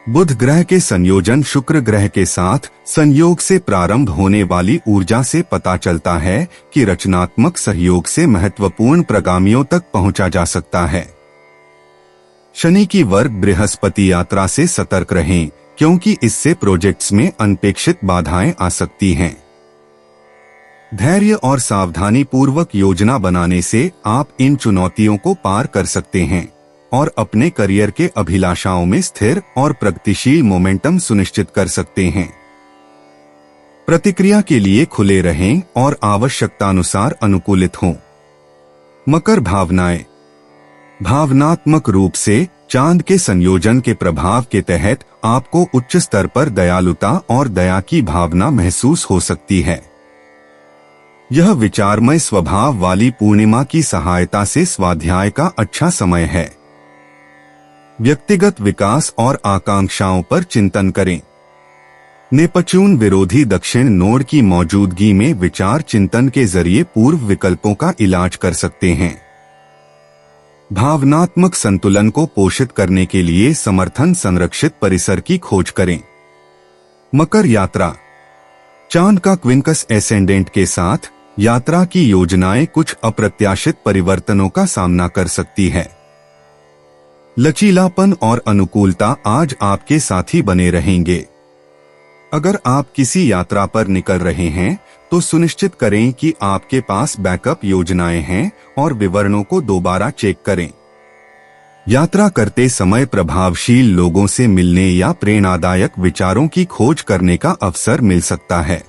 बुध ग्रह के संयोजन शुक्र ग्रह के साथ संयोग से प्रारंभ होने वाली ऊर्जा से पता चलता है कि रचनात्मक सहयोग से महत्वपूर्ण प्रगामियों तक पहुंचा जा सकता है। शनि की वर्ग बृहस्पति यात्रा से सतर्क रहें, क्योंकि इससे प्रोजेक्ट्स में अनपेक्षित बाधाएं आ सकती हैं। धैर्य और सावधानी पूर्वक योजना बनाने से आप इन चुनौतियों को पार कर सकते हैं और अपने करियर के अभिलाषाओं में स्थिर और प्रगतिशील मोमेंटम सुनिश्चित कर सकते हैं। प्रतिक्रिया के लिए खुले रहें और आवश्यकतानुसार अनुकूलित हों। मकर भावनाएं। भावनात्मक रूप से चांद के संयोजन के प्रभाव के तहत आपको उच्च स्तर पर दयालुता और दया की भावना महसूस हो सकती है। यह विचारमय स्वभाव वाली पूर्णिमा की सहायता से स्वाध्याय का अच्छा समय है। व्यक्तिगत विकास और आकांक्षाओं पर चिंतन करें। नेपच्यून विरोधी दक्षिण नोड की मौजूदगी में विचार चिंतन के जरिए पूर्व विकल्पों का इलाज कर सकते हैं। भावनात्मक संतुलन को पोषित करने के लिए समर्थन संरक्षित परिसर की खोज करें। मकर यात्रा। चांद का क्विंकस एसेंडेंट के साथ यात्रा की योजनाएं कुछ अप्रत्याशित परिवर्तनों का सामना कर सकती है। लचीलापन और अनुकूलता आज आपके साथी बने रहेंगे। अगर आप किसी यात्रा पर निकल रहे हैं तो सुनिश्चित करें कि आपके पास बैकअप योजनाएं हैं और विवरणों को दोबारा चेक करें। यात्रा करते समय प्रभावशील लोगों से मिलने या प्रेरणादायक विचारों की खोज करने का अवसर मिल सकता है।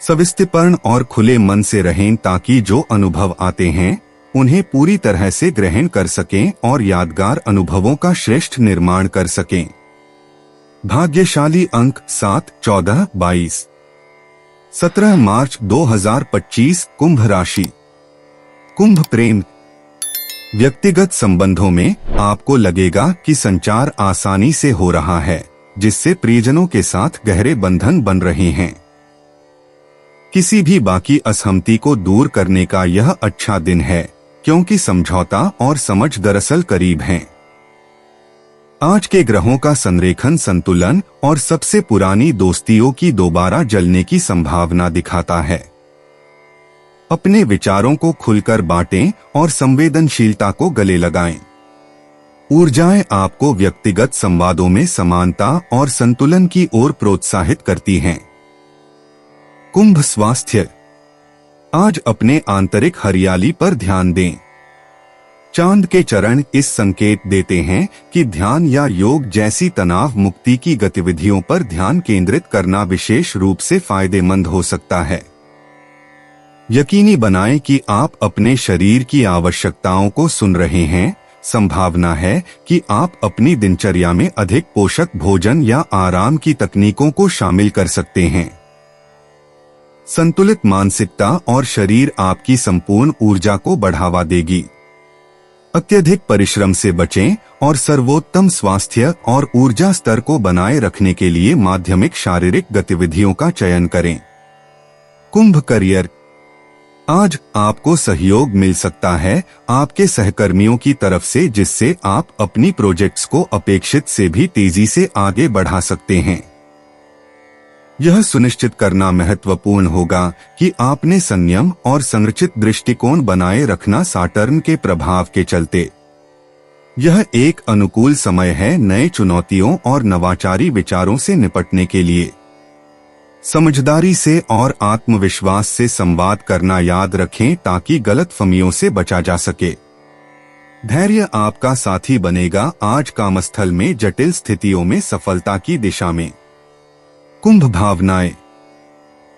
सविस्तीर्ण और खुले मन से रहें ताकि जो अनुभव आते हैं उन्हें पूरी तरह से ग्रहण कर सकें और यादगार अनुभवों का श्रेष्ठ निर्माण कर सकें। भाग्यशाली अंक 7, 14, 22। 17 मार्च 2025 कुंभ राशि। कुंभ प्रेम। व्यक्तिगत संबंधों में आपको लगेगा कि संचार आसानी से हो रहा है, जिससे प्रियजनों के साथ गहरे बंधन बन रहे हैं। किसी भी बाकी असहमति को दूर करने का यह अच्छा दिन है, क्योंकि समझौता और समझ दरअसल करीब हैं। आज के ग्रहों का संरेखन संतुलन और सबसे पुरानी दोस्तियों की दोबारा जलने की संभावना दिखाता है। अपने विचारों को खुलकर बांटें और संवेदनशीलता को गले लगाएं। ऊर्जाएं आपको व्यक्तिगत संवादों में समानता और संतुलन की ओर प्रोत्साहित करती हैं। कुंभ स्वास्थ्य। आज अपने आंतरिक हरियाली पर ध्यान दें। चांद के चरण इस संकेत देते हैं कि ध्यान या योग जैसी तनाव मुक्ति की गतिविधियों पर ध्यान केंद्रित करना विशेष रूप से फायदेमंद हो सकता है। यकीनी बनाएं कि आप अपने शरीर की आवश्यकताओं को सुन रहे हैं, संभावना है कि आप अपनी दिनचर्या में अधिक पोषक भोजन या आराम की तकनीकों को शामिल कर सकते हैं। संतुलित मानसिकता और शरीर आपकी संपूर्ण ऊर्जा को बढ़ावा देगी। अत्यधिक परिश्रम से बचें और सर्वोत्तम स्वास्थ्य और ऊर्जा स्तर को बनाए रखने के लिए माध्यमिक शारीरिक गतिविधियों का चयन करें। कुंभ करियर। आज आपको सहयोग मिल सकता है आपके सहकर्मियों की तरफ से, जिससे आप अपनी प्रोजेक्ट्स को अपेक्षित से भी तेजी से आगे बढ़ा सकते हैं। यह सुनिश्चित करना महत्वपूर्ण होगा कि आपने संयम और संरचित दृष्टिकोण बनाए रखना सैटर्न के प्रभाव के चलते। यह एक अनुकूल समय है नए चुनौतियों और नवाचारी विचारों से निपटने के लिए। समझदारी से और आत्मविश्वास से संवाद करना याद रखें ताकि गलतफहमियों से बचा जा सके। धैर्य आपका साथी बनेगा आज कामस्थल में जटिल स्थितियों में सफलता की दिशा में। कुंभ भावनाएं।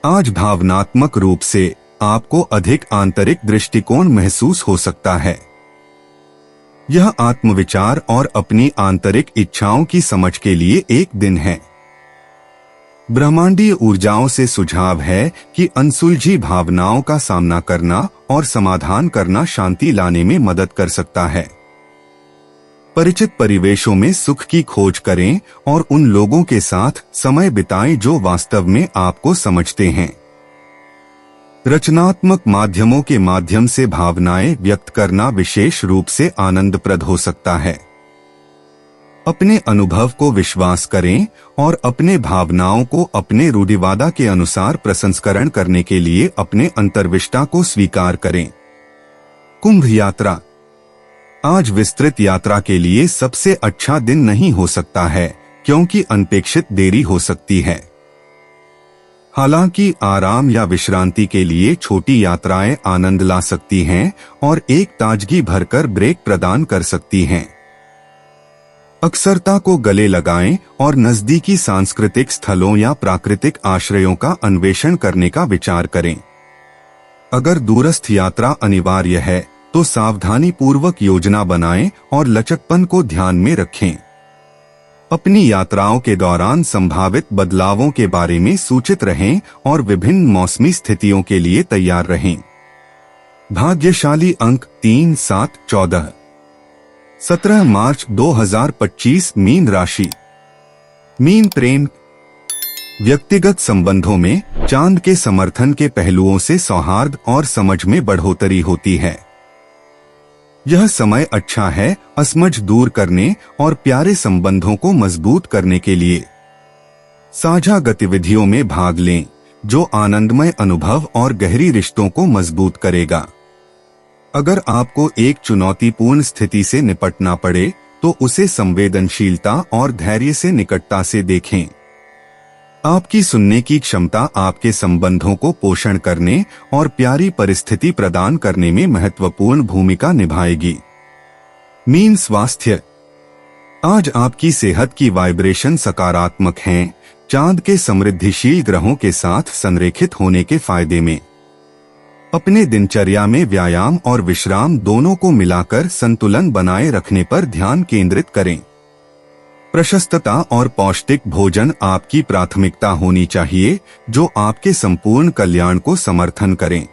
आज भावनात्मक रूप से आपको अधिक आंतरिक दृष्टिकोण महसूस हो सकता है। यह आत्मविचार और अपनी आंतरिक इच्छाओं की समझ के लिए एक दिन है। ब्रह्मांडीय ऊर्जाओं से सुझाव है कि अनसुलझी भावनाओं का सामना करना और समाधान करना शांति लाने में मदद कर सकता है। परिचित परिवेशों में सुख की खोज करें और उन लोगों के साथ समय बिताएं जो वास्तव में आपको समझते हैं। रचनात्मक माध्यमों के माध्यम से भावनाएं व्यक्त करना विशेष रूप से आनंदप्रद हो सकता है। अपने अनुभव को विश्वास करें और अपने भावनाओं को अपने रूढ़िवादा के अनुसार प्रसंस्करण करने के लिए अपने अंतर्विष्टा को स्वीकार करें। कुंभ यात्रा। आज विस्तृत यात्रा के लिए सबसे अच्छा दिन नहीं हो सकता है क्योंकि अनपेक्षित देरी हो सकती है। हालांकि आराम या विश्रांति के लिए छोटी यात्राएं आनंद ला सकती हैं और एक ताजगी भरकर ब्रेक प्रदान कर सकती हैं। अक्सरता को गले लगाएं और नजदीकी सांस्कृतिक स्थलों या प्राकृतिक आश्रयों का अन्वेषण करने का विचार करें। अगर दूरस्थ यात्रा अनिवार्य है तो सावधानी पूर्वक योजना बनाएं और लचकपन को ध्यान में रखें। अपनी यात्राओं के दौरान संभावित बदलावों के बारे में सूचित रहें और विभिन्न मौसमी स्थितियों के लिए तैयार रहें। भाग्यशाली अंक 3, 7, 14। 17 मार्च 2025 मीन राशि। मीन प्रेम। व्यक्तिगत संबंधों में चांद के समर्थन के पहलुओं से सौहार्द और समझ में बढ़ोतरी होती है। यह समय अच्छा है असमझ दूर करने और प्यारे संबंधों को मजबूत करने के लिए। साझा गतिविधियों में भाग लें जो आनंदमय अनुभव और गहरी रिश्तों को मजबूत करेगा। अगर आपको एक चुनौतीपूर्ण स्थिति से निपटना पड़े तो उसे संवेदनशीलता और धैर्य से निकटता से देखें। आपकी सुनने की क्षमता आपके संबंधों को पोषण करने और प्यारी परिस्थिति प्रदान करने में महत्वपूर्ण भूमिका निभाएगी। मीन स्वास्थ्य। आज आपकी सेहत की वाइब्रेशन सकारात्मक हैं, चांद के समृद्धिशील ग्रहों के साथ संरेखित होने के फायदे में। अपने दिनचर्या में व्यायाम और विश्राम दोनों को मिलाकर संतुलन बनाए रखने पर ध्यान केंद्रित करें। प्रशस्तता और पौष्टिक भोजन आपकी प्राथमिकता होनी चाहिए जो आपके संपूर्ण कल्याण को समर्थन करें।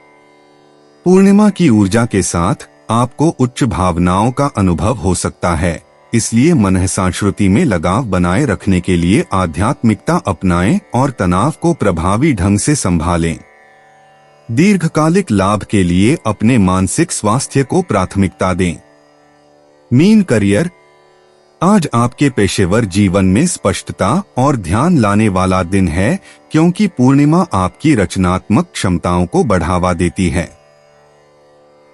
पूर्णिमा की ऊर्जा के साथ आपको उच्च भावनाओं का अनुभव हो सकता है, इसलिए मनःशांति में लगाव बनाए रखने के लिए आध्यात्मिकता अपनाएं और तनाव को प्रभावी ढंग से संभालें। दीर्घकालिक लाभ के लिए अपने मानसिक स्वास्थ्य को प्राथमिकता दें। Mean career. आज आपके पेशेवर जीवन में स्पष्टता और ध्यान लाने वाला दिन है क्योंकि पूर्णिमा आपकी रचनात्मक क्षमताओं को बढ़ावा देती है।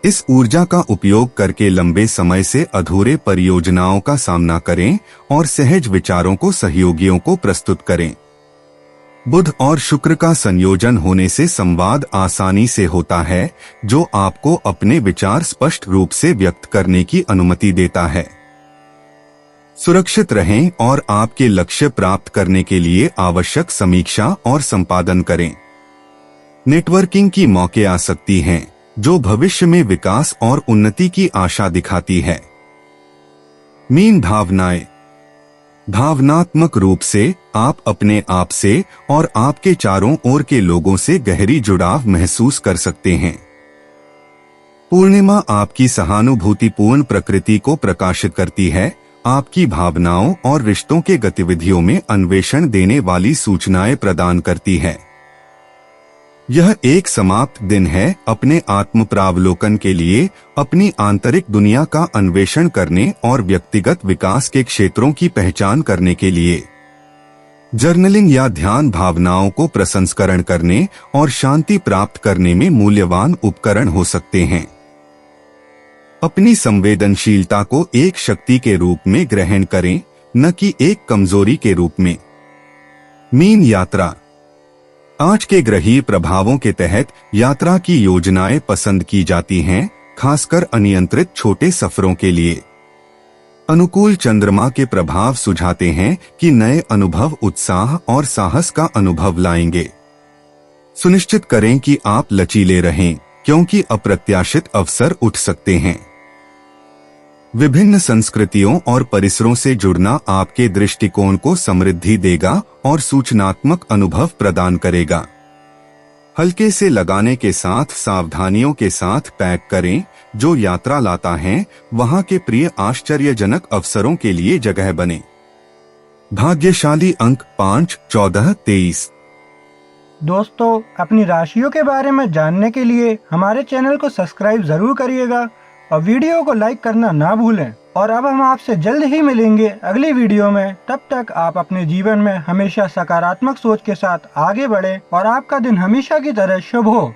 इस ऊर्जा का उपयोग करके लंबे समय से अधूरे परियोजनाओं का सामना करें और सहज विचारों को सहयोगियों को प्रस्तुत करें। बुध और शुक्र का संयोजन होने से संवाद आसानी से होता है जो आपको अपने विचार स्पष्ट रूप से व्यक्त करने की अनुमति देता है। सुरक्षित रहें और आपके लक्ष्य प्राप्त करने के लिए आवश्यक समीक्षा और संपादन करें। नेटवर्किंग की मौके आ सकती हैं जो भविष्य में विकास और उन्नति की आशा दिखाती है। मीन भावनाएं। भावनात्मक रूप से आप अपने आप से और आपके चारों ओर के लोगों से गहरी जुड़ाव महसूस कर सकते हैं। पूर्णिमा आपकी सहानुभूतिपूर्ण प्रकृति को प्रकाशित करती है, आपकी भावनाओं और रिश्तों के गतिविधियों में अन्वेषण देने वाली सूचनाएं प्रदान करती है। यह एक समाप्त दिन है अपने आत्म प्रावलोकन के लिए, अपनी आंतरिक दुनिया का अन्वेषण करने और व्यक्तिगत विकास के क्षेत्रों की पहचान करने के लिए। जर्नलिंग या ध्यान भावनाओं को प्रसंस्करण करने और शांति प्राप्त करने में मूल्यवान उपकरण हो सकते हैं। अपनी संवेदनशीलता को एक शक्ति के रूप में ग्रहण करें, न कि एक कमजोरी के रूप में। मीन यात्रा। आज के ग्रहीय प्रभावों के तहत यात्रा की योजनाएं पसंद की जाती हैं, खासकर अनियंत्रित छोटे सफरों के लिए। अनुकूल चंद्रमा के प्रभाव सुझाते हैं कि नए अनुभव उत्साह और साहस का अनुभव लाएंगे। सुनिश्चित करें कि आप लचीले रहें, क्योंकि अप्रत्याशित अवसर उठ सकते हैं। विभिन्न संस्कृतियों और परिसरों से जुड़ना आपके दृष्टिकोण को समृद्धि देगा और सूचनात्मक अनुभव प्रदान करेगा। हल्के से लगाने के साथ सावधानियों के साथ पैक करें, जो यात्रा लाता है वहां के प्रिय आश्चर्यजनक अवसरों के लिए जगह बने। भाग्यशाली अंक 5, 14, 23। दोस्तों, अपनी राशियों के बारे में जानने के लिए हमारे चैनल को सब्सक्राइब जरूर करिएगा और वीडियो को लाइक करना ना भूलें। और अब हम आपसे जल्द ही मिलेंगे अगली वीडियो में। तब तक आप अपने जीवन में हमेशा सकारात्मक सोच के साथ आगे बढ़ें और आपका दिन हमेशा की तरह शुभ हो।